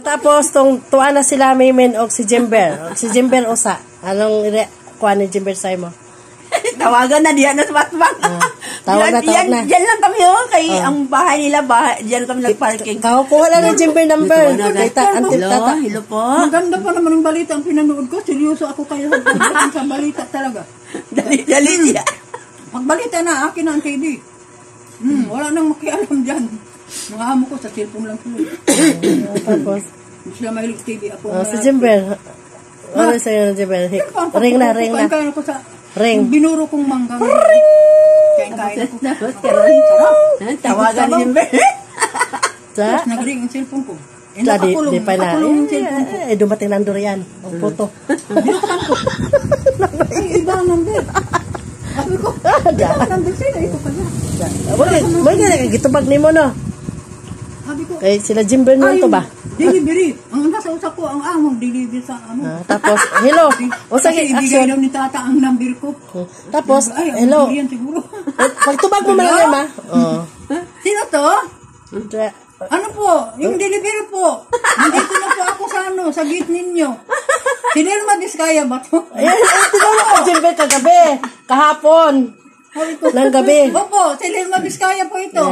Tapos, tuwa na sila Maymen o si Jimber. Si Jimber usa. Anong kuha ni Jimber sa'yo mo? Tawagan na diyan na sa batbang. Tawag na. Diyan lang kami ang bahay nila, diyan kami nagparking. Kuha lang ng Jimber number. Hello po. Maganda pa naman ang balita ang pinanood ko. Seryoso ako kayo sa balita talaga. Dali siya. Magbalita na, akin na ang TV. Wala nang makialam dyan. Mga amo ko sa cellphone lang sila. Tapos? Hindi sila mahilig TV. Si Jimber. Ano sa'yo na Jimber? Ring na. Kain ko sa Ring. binuro kong manggang. Kain ko. Tawagan ni Jimber. Tapos nag-ring ang cellphone ko. Di pa na. Dumating na durian. Ang photo. Binuksan ko. Iba ang number. Sabi ko, iba ang number sila. Ito pala. May gitubag ni mo, no? Sabi ko, kay sila Jimber nun to ba? Delivery. Ang nasa usap ko, ang among delivery sa Tapos, hello. Kasi ibigay daw ni tata ang number ko. Tapos, hello. Yan siguro. Pagtubag mo mga ma. Sino to? Ano po? Yung delivery po. Nandito na po ako sa gate ninyo. Si Nelma Vizcaya ba to? Tinulong ko Jimber kagabi. Kahapon. Nang gabi. Opo, si Nelma Vizcaya po ito.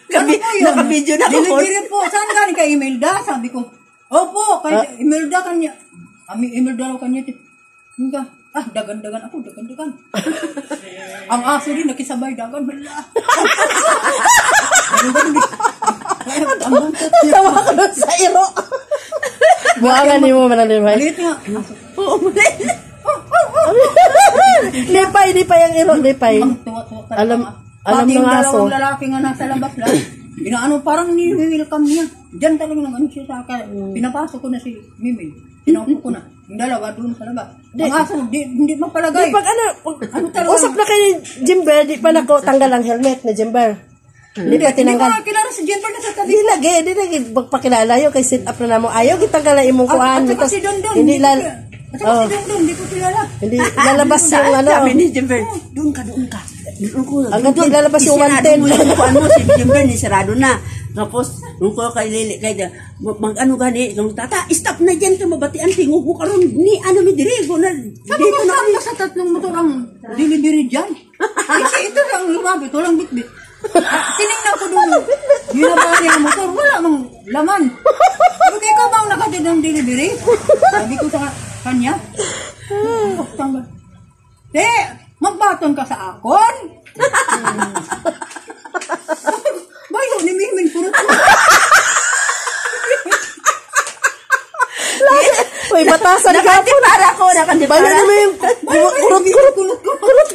Gabi, naka-video na ako. Delivery po. Saan galing kay Imelda? Sabi ko. Opo, kay Imelda kanya. Imelda raw kanya. Hingga. Dagan-dagan ako. Dagan-dagan. Ang aso rin, nakisabay dagan. Hala. Tawa ko nun sa iro. Buwangan ni mo manalibay. Malit nga. Lipay yung iro, lipay. Alam ng aso. Pati yung lalaki nga nasa labas lang. Inaano, parang ni-welcome niya. Diyan talaga nang ano siya sa akin. Pinapasok ko na si Mimil. Tinawag ko na. Yung dalawa doon sa labas. Ang aso, hindi mapalagay. Pag usap na kay Jimber, di pa nako tanggal ang helmet ni Jimber. Hindi pa tinanggal. Hindi ko kilala si Jimber na sa tabi. Di lagi magpakilala yun kay sit up na namo. Ayaw kitanggal na imong kuhaan. At saka si Dondon. Hindi At saka si Dondon, hindi ko kilala. Hindi lalabas yung ano. Sabi ni Jimber, doon ka. Hanggang di lalabas yung wanted. Ano si Jimber ni sarado na. Tapos, nung ko kay Lili, mag-ano gani, nung tata, stop na dyan ka mabatian, tingog mo karon ni ano mi dirego na. Sabi ko saan na sa tatlong motor ang delivery dyan? Kasi ito lang lumabit, walang bitbit. Tinignan ko doon, ginabari ang motor, wala mang laman. Sabi ko, ikaw bang nakatid ng delivery? Sabi ko sa kanya, tanggal. Magbaton ka sa akon? Bayo, ni Mimil, puro ko. Uy, batasan ka po. Nakantipara ko. Bayo naman yung kurot.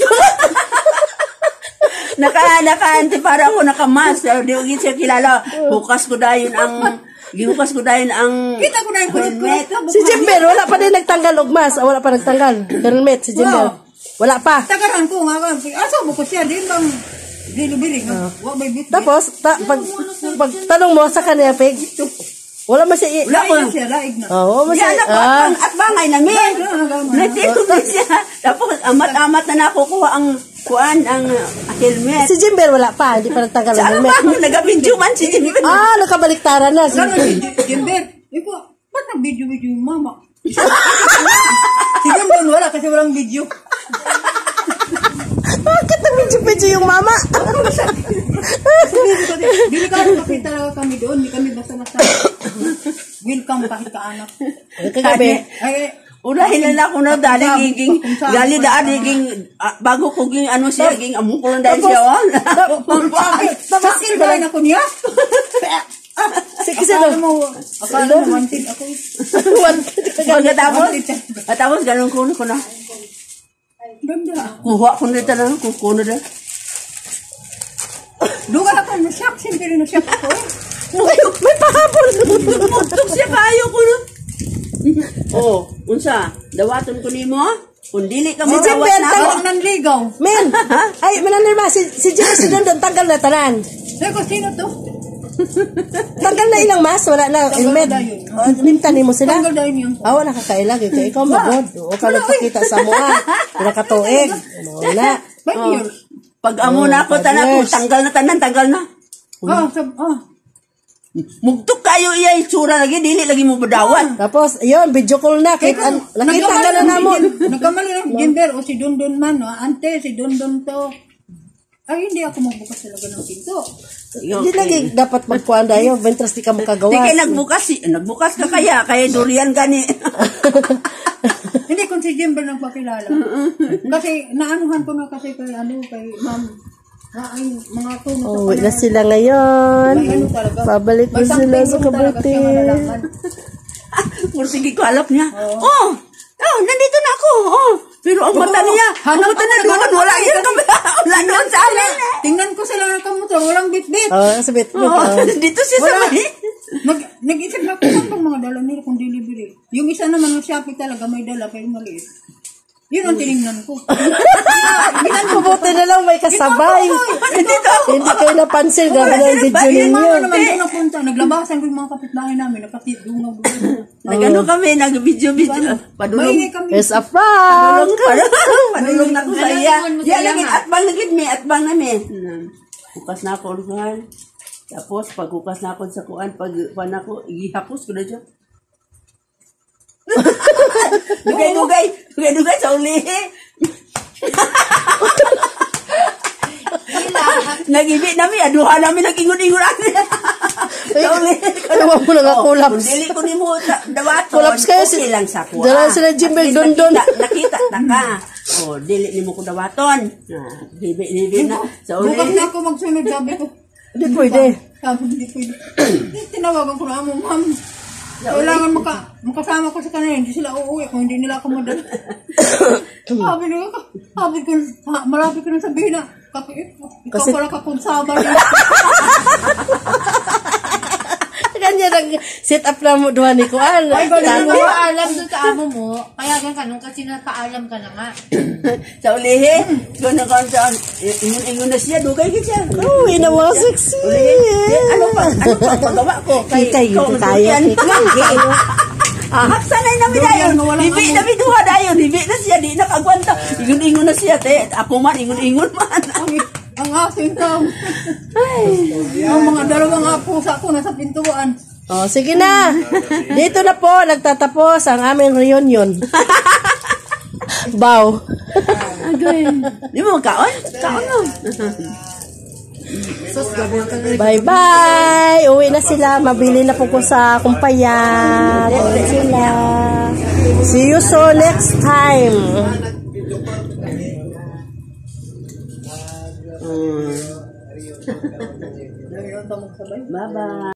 Naka-antipara ko, naka-mask. Di ko siya kilala. Gihukas ko dahil ang Kita ko na yung kulit. Si Jimber, wala pa din nagtanggal og mas. Wala pa nagtanggal. Helmet, si Jimber. Wala pa. Tagaran ko nga. Asa mo ko siya, din bang delivery nga. Tapos, pag tanong mo sa kanya, Peg, wala man siya laig na. Oo, wala siya. At bangay namin. Nagtitog na siya. Tapos, amat-amat na nakukuha ang helmet. Si Jimber wala pa, hindi pa nagtanggal ang helmet. Saan ba? Nag-video man si Jimber. Nakabaliktaran na. Jimber, ba't nag-video yung mama? Si Jimber wala kasi walang video. Bakit nag-video yung mama? Delikado kasi talaga kami doon. Hindi kami basta-basta. Welcome kahit ka-anak. Kagabi. Ulahin na ako na dali giging bago ko ging ano siya ging amo ko lang dahil siya Tapos ba na ko niya? Sige sino mo wanted ako. Tapos ganun ko na. Kuha ko na talaga kukuno na. Lugar ako na shock siyempre na shock ako. May pahabol. Mutok siya kayo ko na. Unsa? Dawaton ko nimo? Kung dili ka mo Jimber tawag ng ligaw. Men. Ay, mananirma si Jimber si Dondon tanggal na tanan. Seko sino to? Tanggal na ilang mas, wala na helmet. Limtan mo sila. Tanggal dayon yung. Wala kakailag ikaw magod. O ka nagpakita sa mua. Nakatuig. Wala. Pag amo na ako tanan ko tanggal na. Mugtok kayo iya itsura lagi, dili lagi mo badawat. Tapos, yun, video call na. Nakita ka na namon. Nagkamali ng Jimber o si Dondon man, no? Ante, si Dondon to. Ay, hindi ako magbukas talaga ng pinto. Hindi lagi dapat magkuhan dayo. Ventras di ka Di makagawa. kay nagbukas ka kaya durian gani. Hindi, kung si Jimber nagpakilala. Kasi, naanuhan ko na kasi kay ma'am. Ay, mga tuno sa Uwi na sila ngayon. may ano talaga. Pabalik na May sila something sa room talaga Cavite. siya malalaman. Kung sige ko alap niya. Nandito na ako. Pero ang mata niya, wala yan kami. Wala doon sa amin. Tingnan ko sila ng kamotor, walang bit-bit. Sabit. Dito siya sa Wala. may. Nag-isip na ko saan pang mga dala nila kung delivery. Yung isa naman ng Shopee talaga may dala pero maliit. Yun ang tinignan ko. Mabuti na lang may kasabay. Hindi kayo napansin. Grabe na yung video Yung ninyo. mga naman doon napunta, naglabasan ko yung mga kapitbahay namin, nakatidungaw doon. Nagano kami, nag-video. Padulong. Maingay kami. It's a prank. Padulong na ko sa iya. Yan lagi, atbang lagi may, atbang namin. Bukas na ako urusan. Tapos, pagkukas na ako sa kuan, pag ako, ihapos ko na dyan. Dugay sa uli. Nag-ibi namin, aduhan namin, nag-ingon-ingon namin. Sa uli. Ewan mo na nga kulaps. Kung dili ko ni mo dawaton, Kulaps kayo okay lang sa kuha. Dala sila Jimber At least Dondon. Nakita na ka. Dili ni mo ko dawaton. Hibi na. Sa uli. Bukas na ako magsunod, sabi ko. Hindi pwede. Sabi ko, hindi pwede. Tinawagan ko na mo, ma'am. Kailangan makasama ko sa kanila. Hindi sila uuwi kung hindi nila ako madala. Sabi ko, malapit ko na sabihin na, ikaw pala kakonsaba rin. Kanya nang set up na mo doon ni Kuan. Alam doon sa amo mo, kaya gan kanong kasi nakaalam ka na nga. Sa ulihin. Kung nakonsan, ingon na siya, dugay ka siya. Uy, na mga sexy. Ano pa pagawa ko? Kaya, kaya. Sanay namin dayon. Hibi namin duha dayon. Hibi na siya, di nakagwanta. Ingon-ingon na siya, te. Ako man, ingon-ingon man. Ang aking tao. Ang mga dalawang pusa ko nasa pintuan. Sige na. Dito na po, nagtatapos ang aming reunion. Bow. Di mo magkaon? Kaon no. Bye-bye. Uwi na sila. Mabili na po ko sa kumpayat. Uwi sila. See you so next time. Bye-bye.